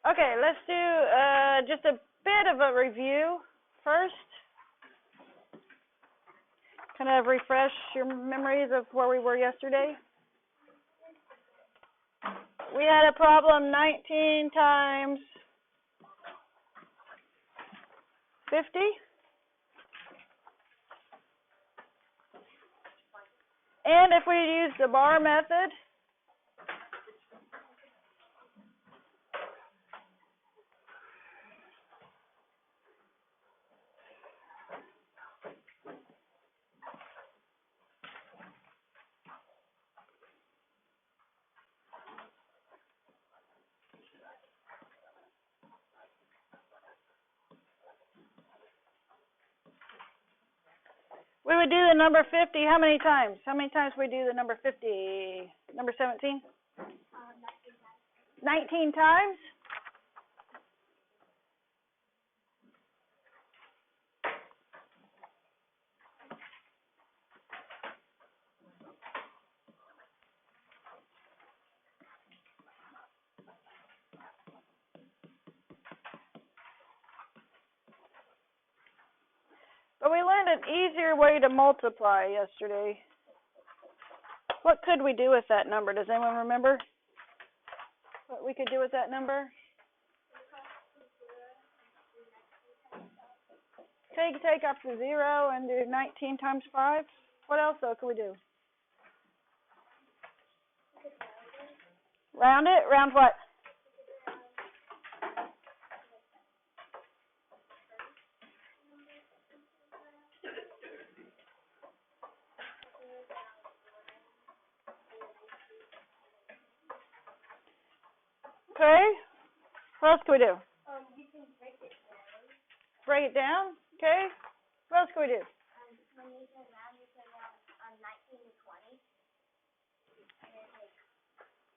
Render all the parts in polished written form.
Okay, let's do just a bit of a review first. Kind of refresh your memories of where we were yesterday. We had a problem 19 times 50. And if we use the bar method, we would do the number 50 how many times? How many times we do the number 50? Number 17? 19 times? But we learned an easier way to multiply yesterday. What could we do with that number? Does anyone remember what we could do with that number? Take off the 0 and do 19 times 5. What else, though, could we do? Round it? Round what? Okay. What else can we do? You can break it down. Break it down? Okay. What else can we do? When you turn around, you turn around 19 to 20. And then like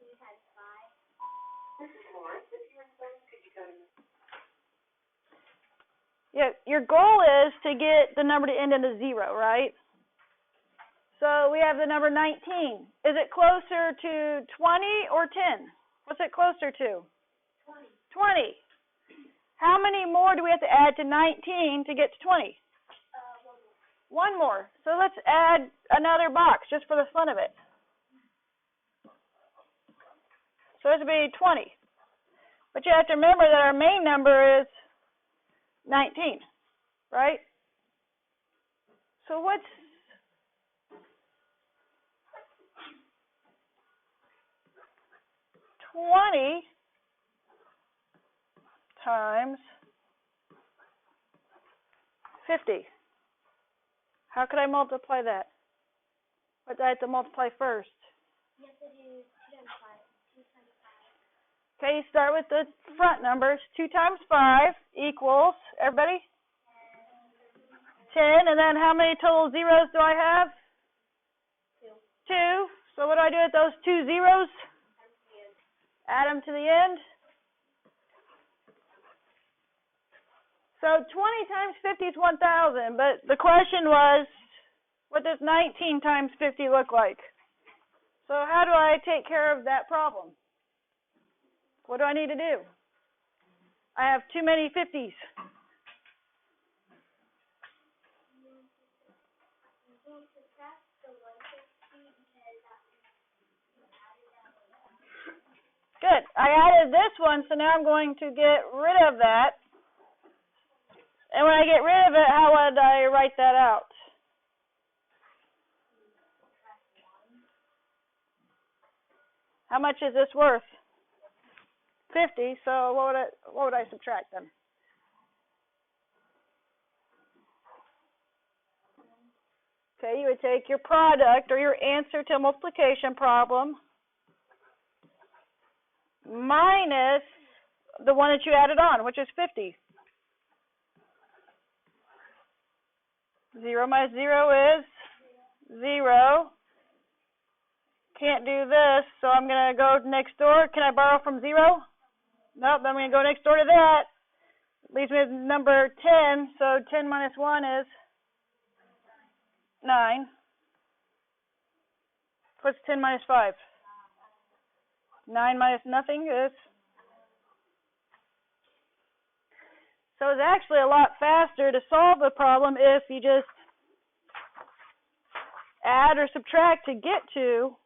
2 times 5. This is Lawrence. If you're in phone, could you go to... Yeah, your goal is to get the number to end in a 0, right? So we have the number 19. Is it closer to 20 or 10? What's it closer to? 20. 20. How many more do we have to add to 19 to get to 20? One more. So let's add another box just for the fun of it. So this would be 20. But you have to remember that our main number is 19, right? So what's 20 times 50? How could I multiply that? What do I have to multiply first? You have to do 2 times 5. 2 times 5. Okay, you start with the front numbers. 2 times 5 equals, everybody? 10. And then how many total zeros do I have? 2. 2. So what do I do with those 2 zeros? Add them to the end. So 20 times 50 is 1,000, but the question was, what does 19 times 50 look like? So how do I take care of that problem? What do I need to do? I have too many 50s. Good. I added this one, so now I'm going to get rid of that. And when I get rid of it, how would I write that out? How much is this worth? 50. So what would I subtract then? Okay, you would take your product or your answer to a multiplication problem minus the one that you added on, which is 50. 0 minus 0 is 0. Can't do this, so I'm going to go next door. Can I borrow from 0? Nope, I'm going to go next door to that. Leaves me with number 10, so 10 minus 1 is 9. What's 10 minus 5? 9 minus nothing is So it's actually a lot faster to solve the problem if you just add or subtract to get to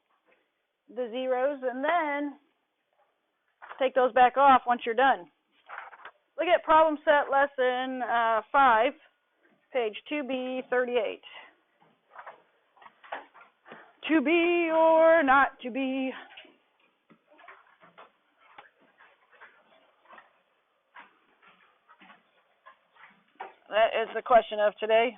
the zeros and then take those back off once you're done. Look at problem set lesson 5, page 2B 38. To be or not to be. That is the question of today.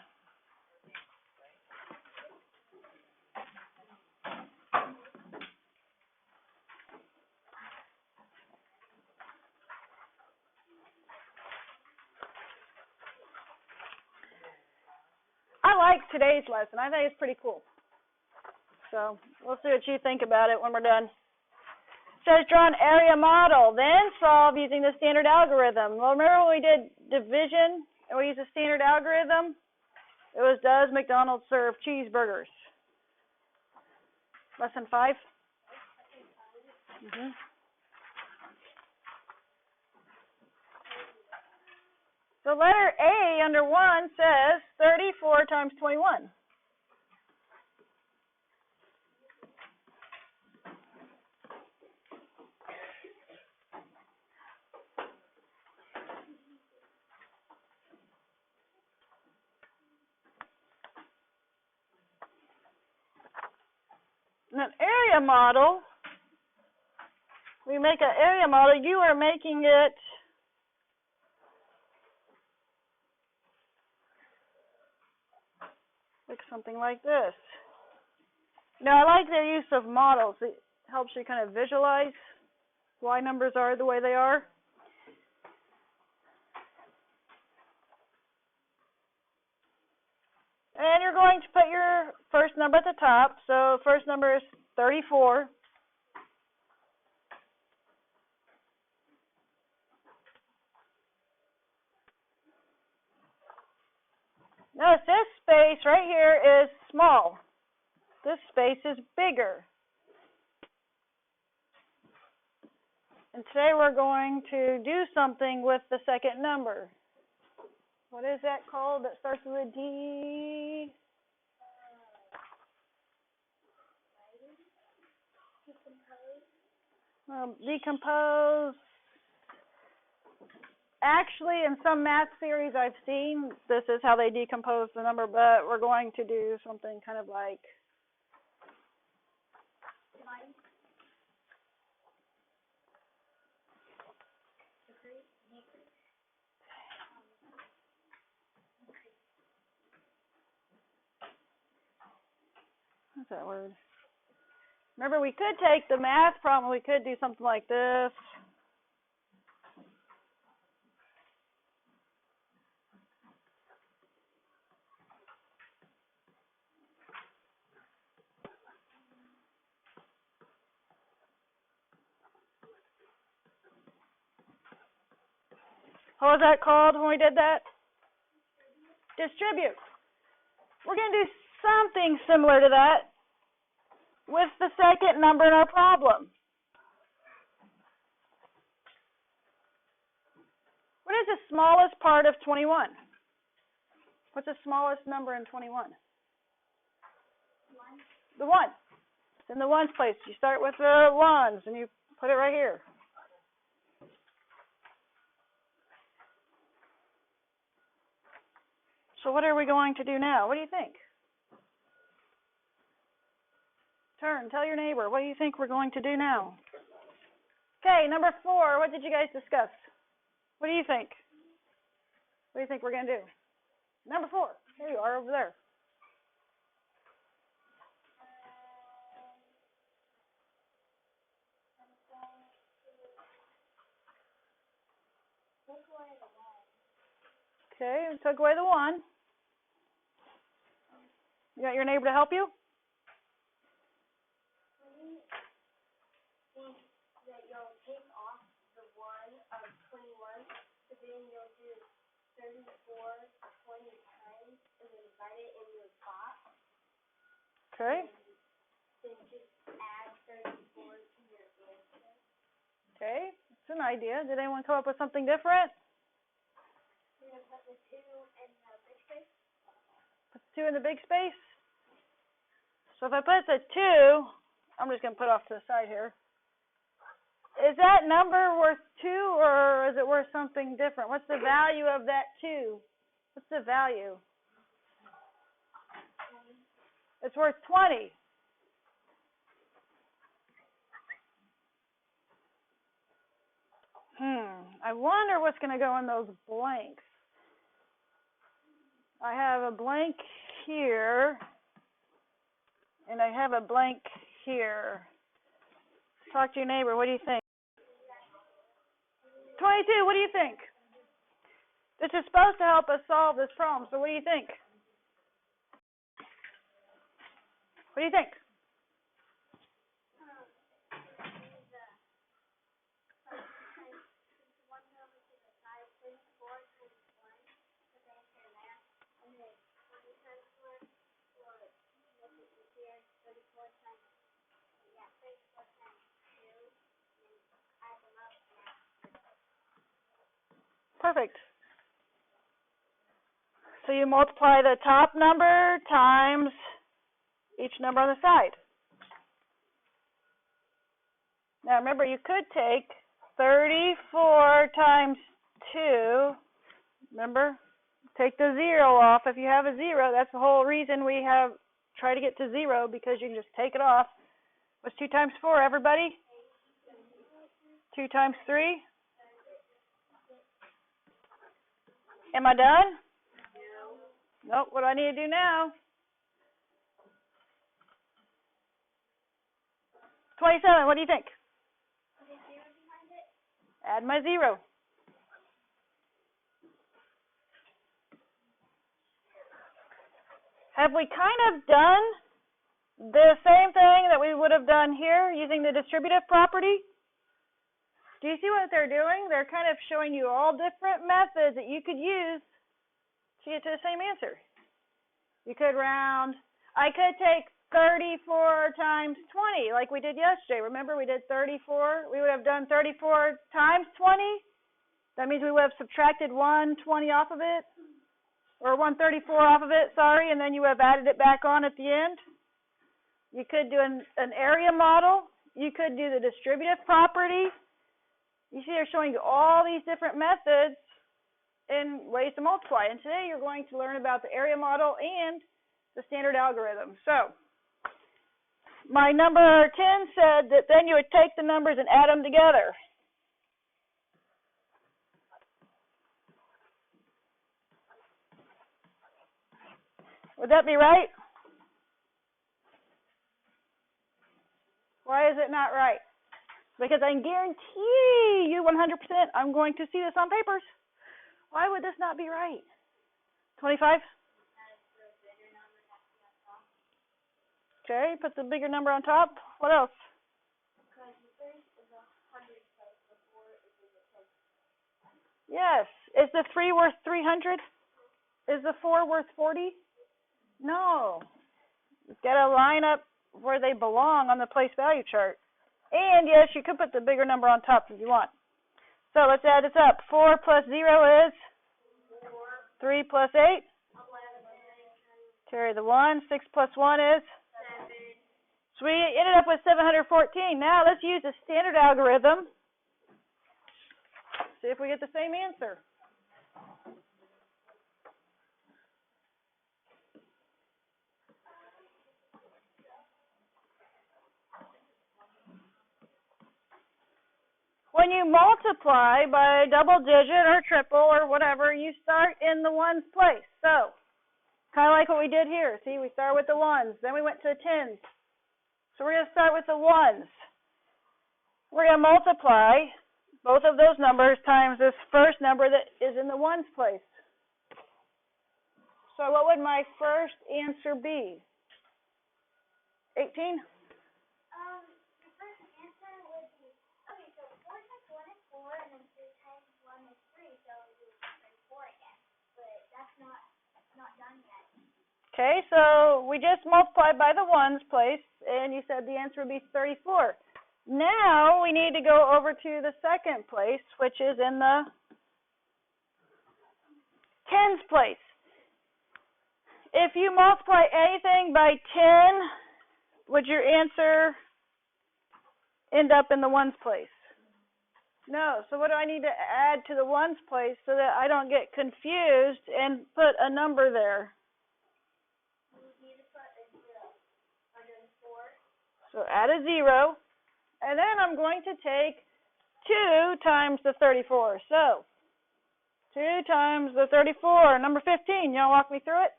I like today's lesson. I think it's pretty cool. So we'll see what you think about it when we're done. It says draw an area model, then solve using the standard algorithm. Well, remember when we did division and we used the standard algorithm? It was, does McDonald's serve cheeseburgers? Lesson 5? Mm-hmm. So letter A under 1 says 34 times 21. In an area model, we make an area model, you are making it look something like this. Now, I like their use of models. It helps you kind of visualize why numbers are the way they are. And you're going to put your first number at the top. So first number is 34. Notice this space right here is small. This space is bigger. And today we're going to do something with the second number. What is that called that starts with a D? Decompose. Actually, in some math series I've seen, this is how they decompose the number, but we're going to do something kind of like what's that word? Remember, we could take the math problem, we could do something like this. What was that called when we did that? Distribute. We're going to do something similar to that with the second number in our problem. What is the smallest part of 21? What's the smallest number in 21? 1. The 1. It's in the ones place. You start with the ones and you put it right here. So what are we going to do now? What do you think? Turn, tell your neighbor, what do you think we're going to do now? Okay, number 4, what did you guys discuss? What do you think? What do you think we're going to do? Number 4, there you are over there. Okay, we took away the 1. You got your neighbor to help you? That you'll take off the 1 of 21, so then you'll do 34 20 times and then write it in your box. Okay. Then just add 34 to your answer. Okay, that's an idea. Did anyone come up with something different? the 2 in the big space. Put the 2 in the big space. So if I put the 2, I'm just going to put off to the side here. Is that number worth 2 or is it worth something different? What's the value of that 2? What's the value? It's worth 20. I wonder what's going to go in those blanks. I have a blank here, and I have a blank here. Talk to your neighbor. What do you think? 22. What do you think? This is supposed to help us solve this problem, so what do you think? What do you think? Perfect. So you multiply the top number times each number on the side. Now remember, you could take 34 times 2. Remember, take the 0 off. If you have a 0, that's the whole reason we have try to get to 0, because you can just take it off. What's 2 times 4, everybody? 2 times 3? Am I done? No. Nope. What do I need to do now? 27. What do you think? Add my 0. Have we kind of done the same thing that we would have done here using the distributive property? Do you see what they're doing? They're kind of showing you all different methods that you could use to get to the same answer. You could round. I could take 34 times 20 like we did yesterday. Remember, we did 34. We would have done 34 times 20. That means we would have subtracted 120 off of it, or 134 off of it, sorry, and then you would have added it back on at the end. You could do an area model. You could do the distributive property. You see, they're showing you all these different methods and ways to multiply. And today you're going to learn about the area model and the standard algorithm. So, my number 10 said that then you would take the numbers and add them together. Would that be right? Why is it not right? Because I can guarantee you 100% I'm going to see this on papers. Why would this not be right? 25? Okay, put the bigger number on top. What else? Yes. Is the 3 worth 300? Is the 4 worth 40? No. You've got to line up where they belong on the place value chart. And yes, you could put the bigger number on top if you want. So let's add this up. 4 plus 0 is 3 plus 8. Carry the 1. 6 plus 1 is 7. So we ended up with 714. Now let's use the standard algorithm. See if we get the same answer. When you multiply by double digit or triple or whatever, you start in the ones place. So, kind of like what we did here. See, we started with the ones, then we went to the tens. So we're going to start with the ones. We're going to multiply both of those numbers times this first number that is in the ones place. So what would my first answer be? 18? Okay, so we just multiplied by the ones place, and you said the answer would be 34. Now we need to go over to the second place, which is in the tens place. If you multiply anything by 10, would your answer end up in the ones place? No. So what do I need to add to the ones place so that I don't get confused and put a number there? So add a 0, and then I'm going to take 2 times the 34. So 2 times the 34, number 15. Y'all walk me through it?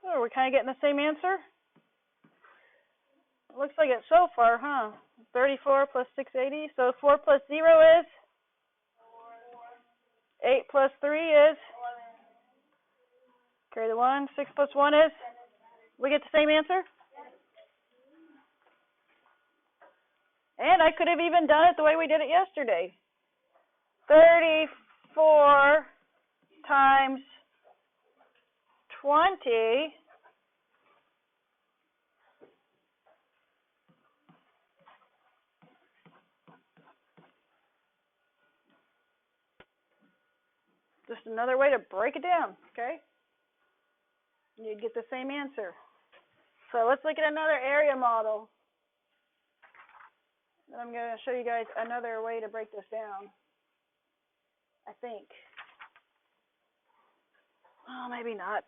Oh, we're kind of getting the same answer? Looks like it so far, huh? 34 plus 680. So 4 plus 0 is? 8 plus 3 is? Carry the 1. 6 plus 1 is? We get the same answer? And I could have even done it the way we did it yesterday. 34 times 20 just another way to break it down, okay? You'd get the same answer. So let's look at another area model. And I'm going to show you guys another way to break this down, I think. Oh, maybe not.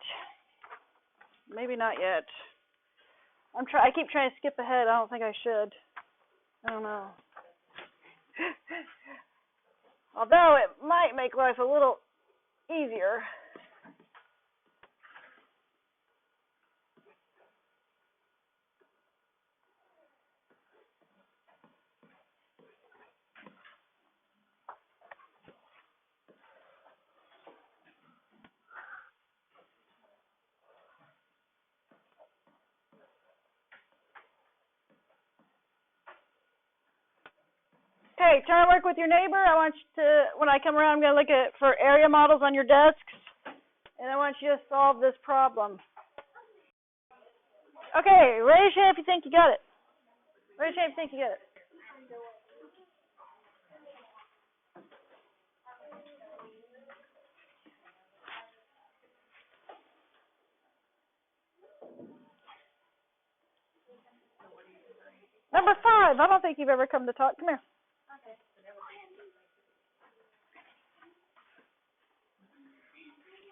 Maybe not yet. I keep trying to skip ahead. I don't think I should. I don't know. Although it might make life a little easier. Okay, try to work with your neighbor. I want you to, when I come around, I'm going to look at for area models on your desks, and I want you to solve this problem. Okay, raise your hand if you think you got it. Raise your hand if you think you got it. Number 5. I don't think you've ever come to talk. Come here.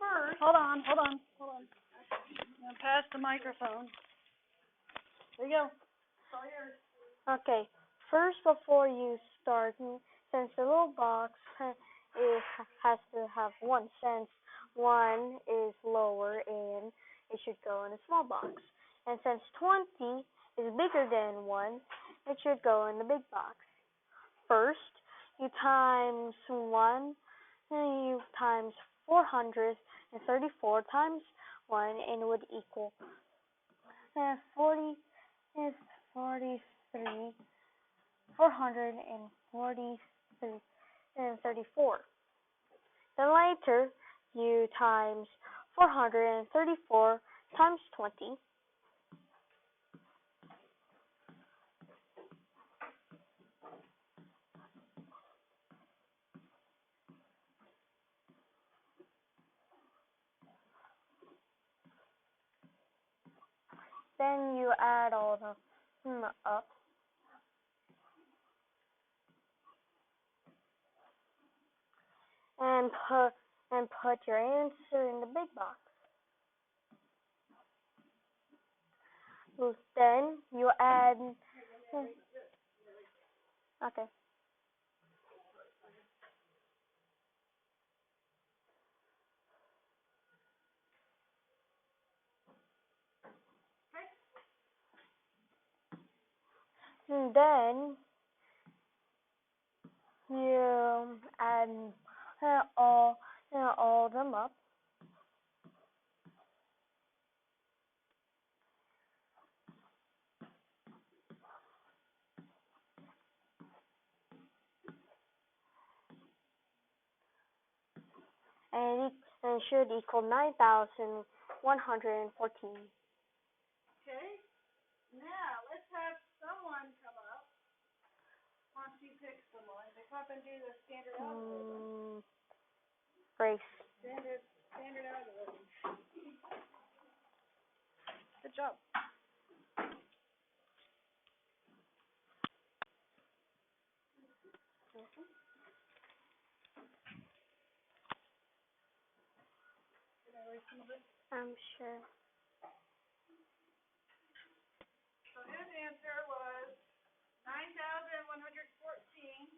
First, hold on. I'm going to pass the microphone. There you go. It's all yours. Okay. First, before you start, since the little box has to have 1, since 1 is lower and it should go in a small box. And since 20 is bigger than 1, it should go in the big box. First, you times 1, and you times 434 times 1, and it would equal 434. Then later, you times 434 times 20. Then you add all of them up. And put your answer in the big box. Then you add. Okay. And then you add all of them up. And it should equal 9,114. Okay. Now, let's have some pick someone. They come up and do the standard algorithm. Grace. Standard algorithm. Good job. I'm sure. So his answer was 9,114.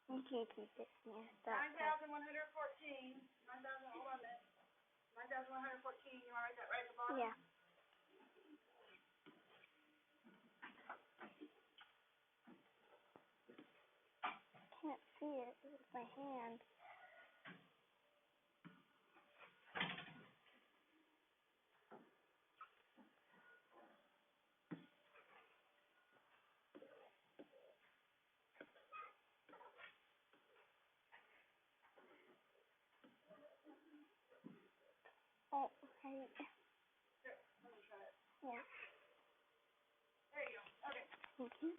You can keep it. Yeah, that. 9,114. 9,011. 9,114. You want to write that right at the bottom? Yeah. Can't see it with my hand. Oh, right. Yeah. There you go. Okay. Mm-hmm.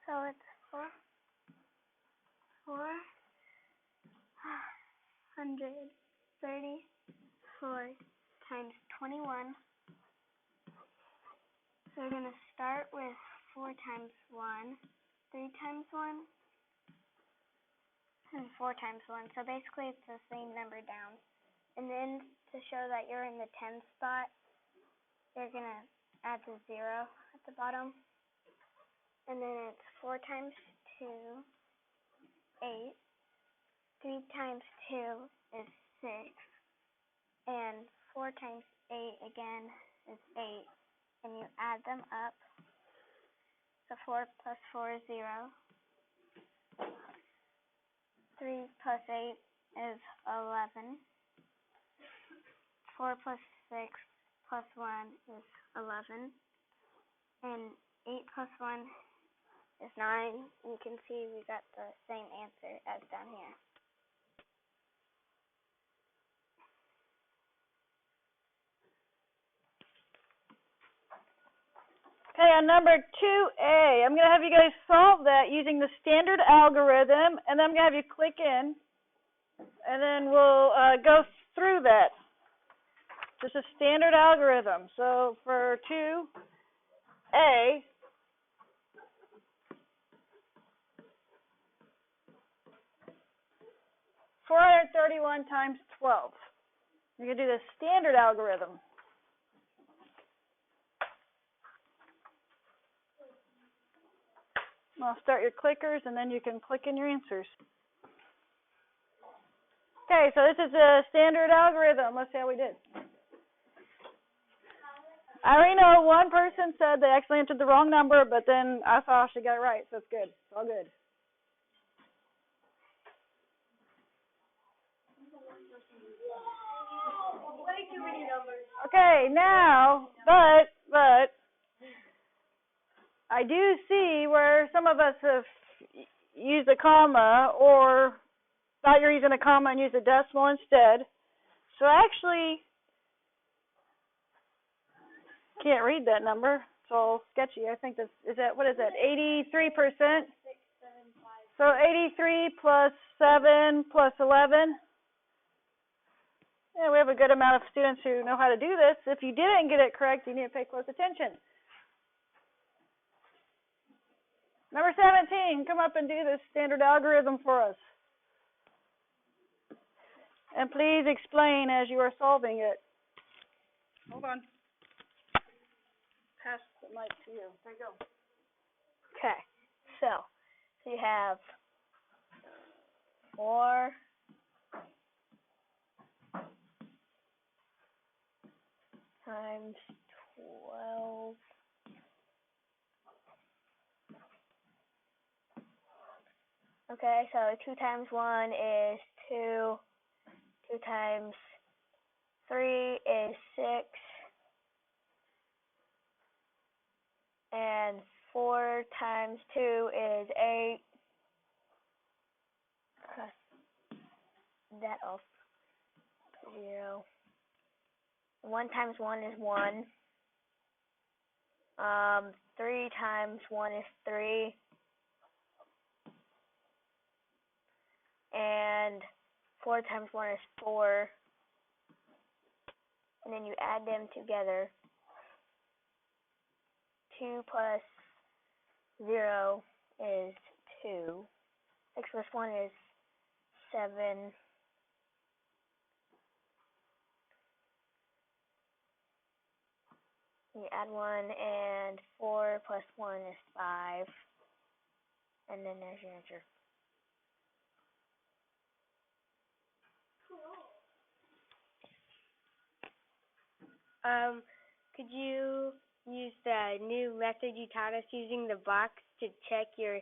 So it's 434 times 21. So we're going to start with 4 times 1, 3 times 1, and 4 times 1. So basically it's the same number down. And then to show that you're in the tens spot, you're going to add the 0 at the bottom. And then it's 4 times 2, 8. 3 times 2 is 6. And 4 times 8 again is 8. And you add them up. So 4 plus 4 is 0. 3 plus 8 is 11. 4 plus 6 plus 1 is 11. And 8 plus 1 is 9. You can see we got the same answer as down here. Okay, on number 2A, I'm going to have you guys solve that using the standard algorithm, and then I'm going to have you click in, and then we'll go through that. Just a standard algorithm. So for 2A, $431 times 12. You're going to do the standard algorithm. I'll start your clickers, and then you can click in your answers. Okay, so this is a standard algorithm. Let's see how we did. I already know one person said they actually entered the wrong number, but then I saw she got it right, so it's good. It's all good. Way too many numbers. Okay, now, but I do see where some of us have used a comma or thought you're using a comma and used a decimal instead. So actually, can't read that number. It's all sketchy. I think what is that, 83%? So 83 plus 7 plus 11. Yeah, we have a good amount of students who know how to do this. If you didn't get it correct, you need to pay close attention. Number 17, come up and do this standard algorithm for us. And please explain as you are solving it. Hold on. Pass the mic to you. There you go. Okay, so you have 4 times 12. Okay, so 2 times 1 is 2. 2 times 3 is 6. And 4 times 2 is 8. Cross that off. 0. 1 times 1 is 1. 3 times 1 is 3. and 4 times 1 is 4, and then you add them together. 2 plus 0 is 2. 6 plus 1 is 7. You add 1, and 4 plus 1 is 5. And then there's your answer. Could you use the new method you taught us using the box to check your,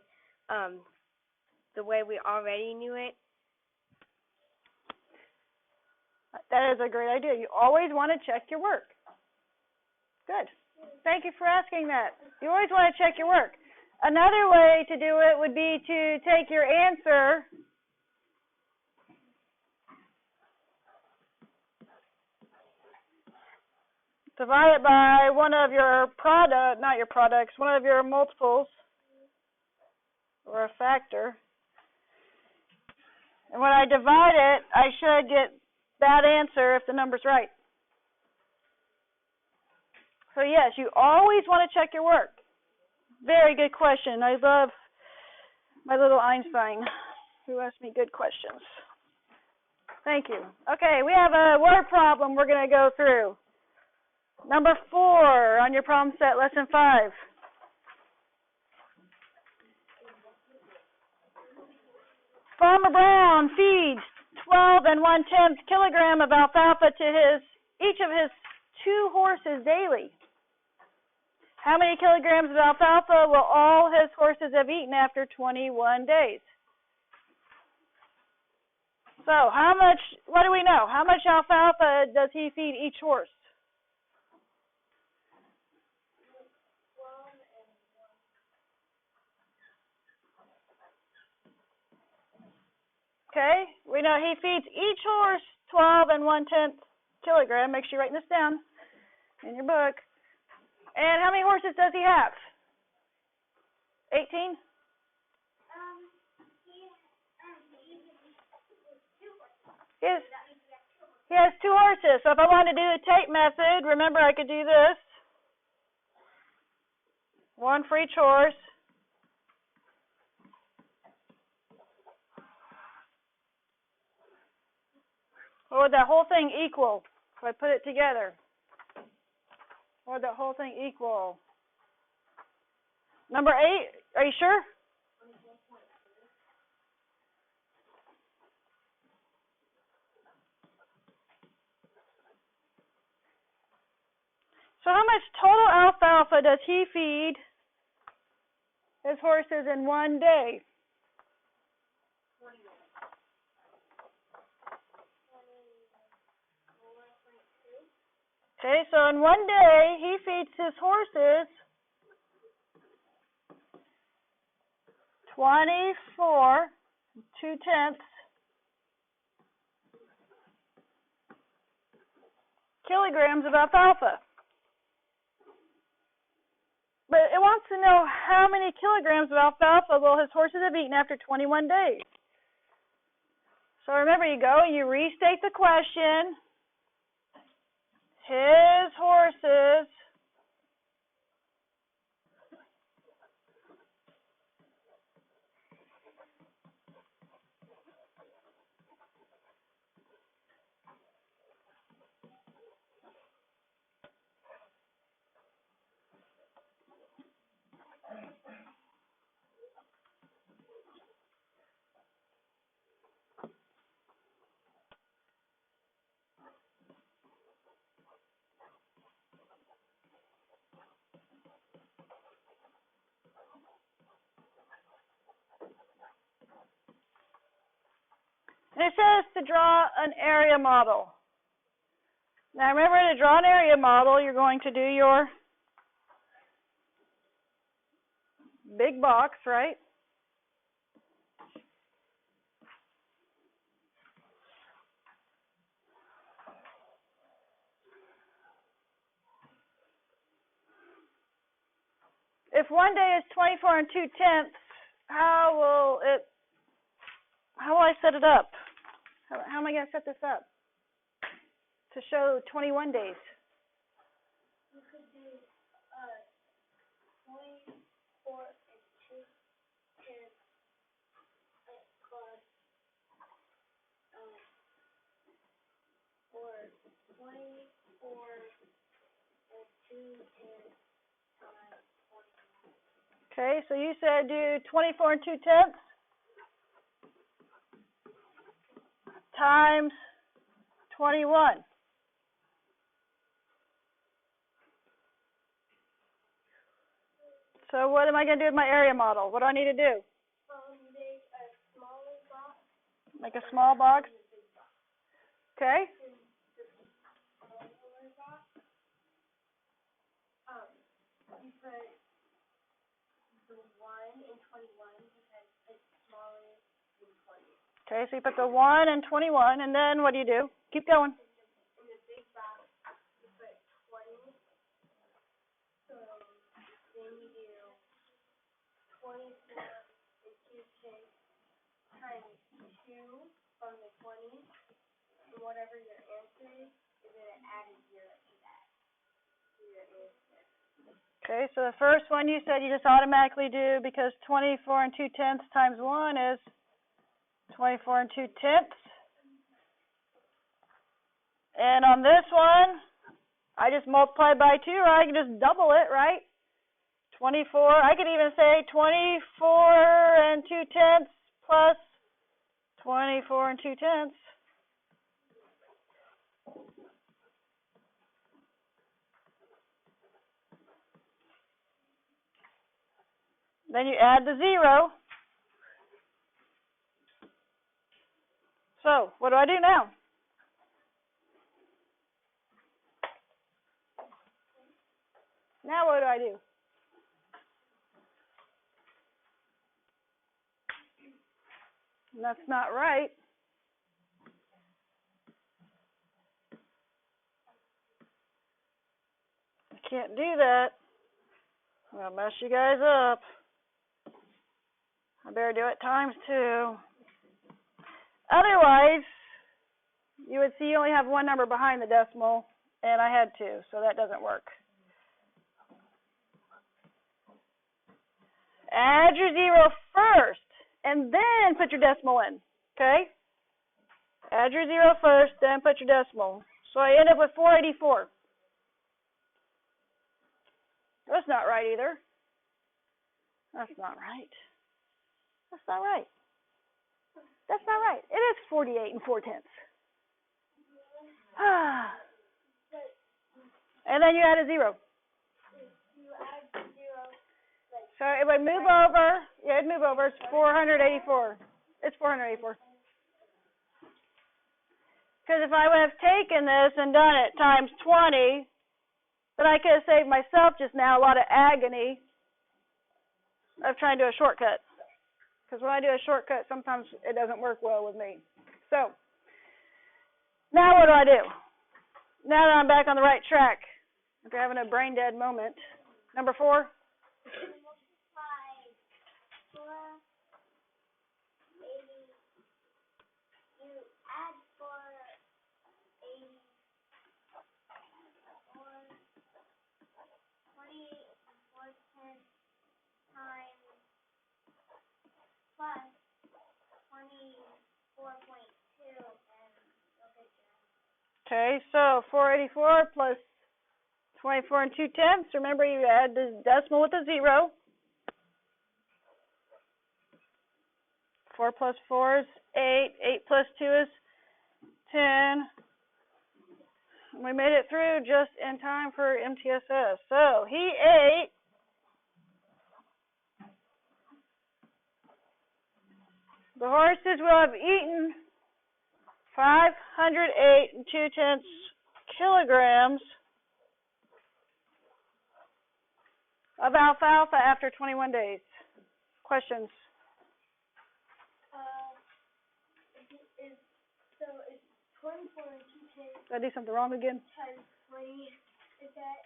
the way we already knew it? That is a great idea. You always want to check your work. Good. Thank you for asking that. You always want to check your work. Another way to do it would be to take your answer divide it by one of your one of your multiples, or a factor. And when I divide it, I should get that answer if the number's right. So yes, you always want to check your work. Very good question. I love my little Einstein who asked me good questions. Thank you. Okay, we have a word problem we're going to go through. Number 4 on your problem set, lesson 5. Farmer Brown feeds 12 1/10 kilogram of alfalfa to each of his 2 horses daily. How many kilograms of alfalfa will all his horses have eaten after 21 days? So what do we know? How much alfalfa does he feed each horse? Okay, we know he feeds each horse 12 1/10 kilogram. Make sure you're writing this down in your book. And how many horses does he have? 18? He has 2 horses. So if I wanted to do the tape method, remember I could do this. 1 for each horse. What would that whole thing equal if I put it together? What would that whole thing equal? Number 8, are you sure? So how much total alfalfa does he feed his horses in one day? Okay, so in one day, he feeds his horses 24 2/10 kilograms of alfalfa. But it wants to know how many kilograms of alfalfa will his horses have eaten after 21 days. So remember, you restate the question. His horses and it says to draw an area model. Now remember, to draw an area model, you're going to do your big box, right? If one day is 24 2/10, how how will I set it up? How am I going to set this up to show 21 days? You could do 24 and 2 tenths plus or 24 and 2 tenths times 21. Okay, so you said do 24 and 2 tenths times 21. So what am I going to do with my area model? What do I need to do? Make a smaller box. Make a small box. Okay. You put the 1 and 21 because it's smaller than 20. Okay, so you put the 1 and 21, and then what do? Keep going. In the big box, you put 20. So then you do 24 and 2 tenths times 2 from the 20, and whatever your answer is, you're going to add a 0 to that, to your answer. Okay, so the first one you said you just automatically do because 24 and 2 tenths times 1 is 24 and 2 tenths. And on this one, I just multiply by 2, or I can just double it, right? 24, I could even say 24 and 2 tenths plus 24 and 2 tenths. Then you add the 0. So, what do I do now? Now what do I do? That's not right. I can't do that. I'll mess you guys up. I better do it times 2. Otherwise, you would see you only have one number behind the decimal, and I had 2, so that doesn't work. Add your 0 first, and then put your decimal in, okay? Add your 0 first, then put your decimal. So I end up with 484. That's not right either. That's not right. That's not right. That's not right. It is 48 and 4 tenths. And then you add a 0. So it would move over. Yeah, it'd move over. It's 484. It's 484. Because if I would have taken this and done it times 20, then I could have saved myself just now a lot of agony of trying to do a shortcut. Because when I do a shortcut, sometimes it doesn't work well with me. So, now what do I do? Now that I'm back on the right track, if you're having a brain dead moment. Number 4. Plus 24.2 and okay, so 484 plus 24 and 2 tenths. Remember, you add the decimal with a 0. 4 plus 4 is 8. 8 plus 2 is 10. We made it through just in time for MTSS. So he ate the horses will have eaten 508 and 2 tenths kilograms of alfalfa after 21 days. Questions? So it's 24 and 2 tenths. Did I do something wrong again? Times 20. Is that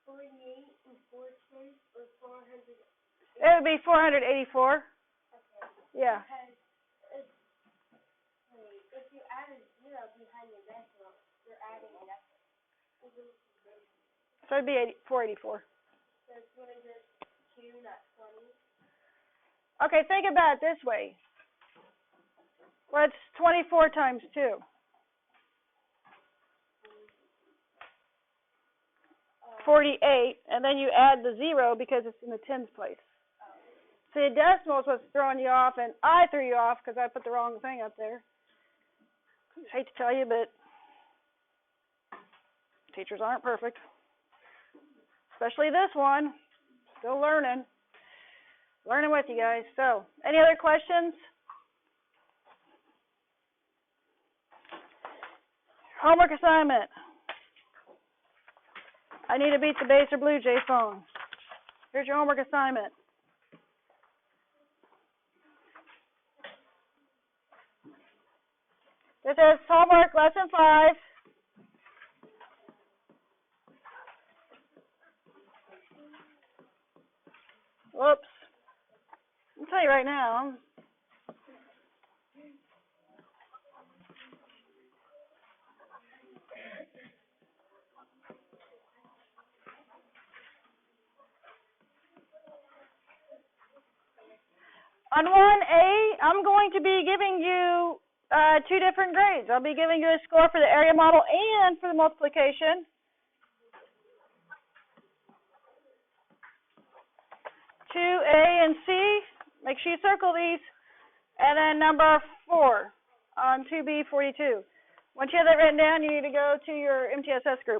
48 and 4 tenths or 400? It would be 484. Okay. Yeah. Because So it'd be 484. That's what is it? 2, not 20. Okay, think about it this way. What's 24 times 2? 48, and then you add the 0 because it's in the tens place. See, decimals was throwing you off, and I threw you off because I put the wrong thing up there. Hate to tell you, but teachers aren't perfect. Especially this one. Still learning. Learning with you guys. So, any other questions? Homework assignment. I need to beat the Baser Blue Jay phone. Here's your homework assignment. This is homework lesson 5. Whoops. I'll tell you right now. On 1A, I'm going to be giving you 2 different grades. I'll be giving you a score for the area model and for the multiplication. 2A and C, make sure you circle these. And then number 4 on 2B 42. Once you have that written down, you need to go to your MTSS group.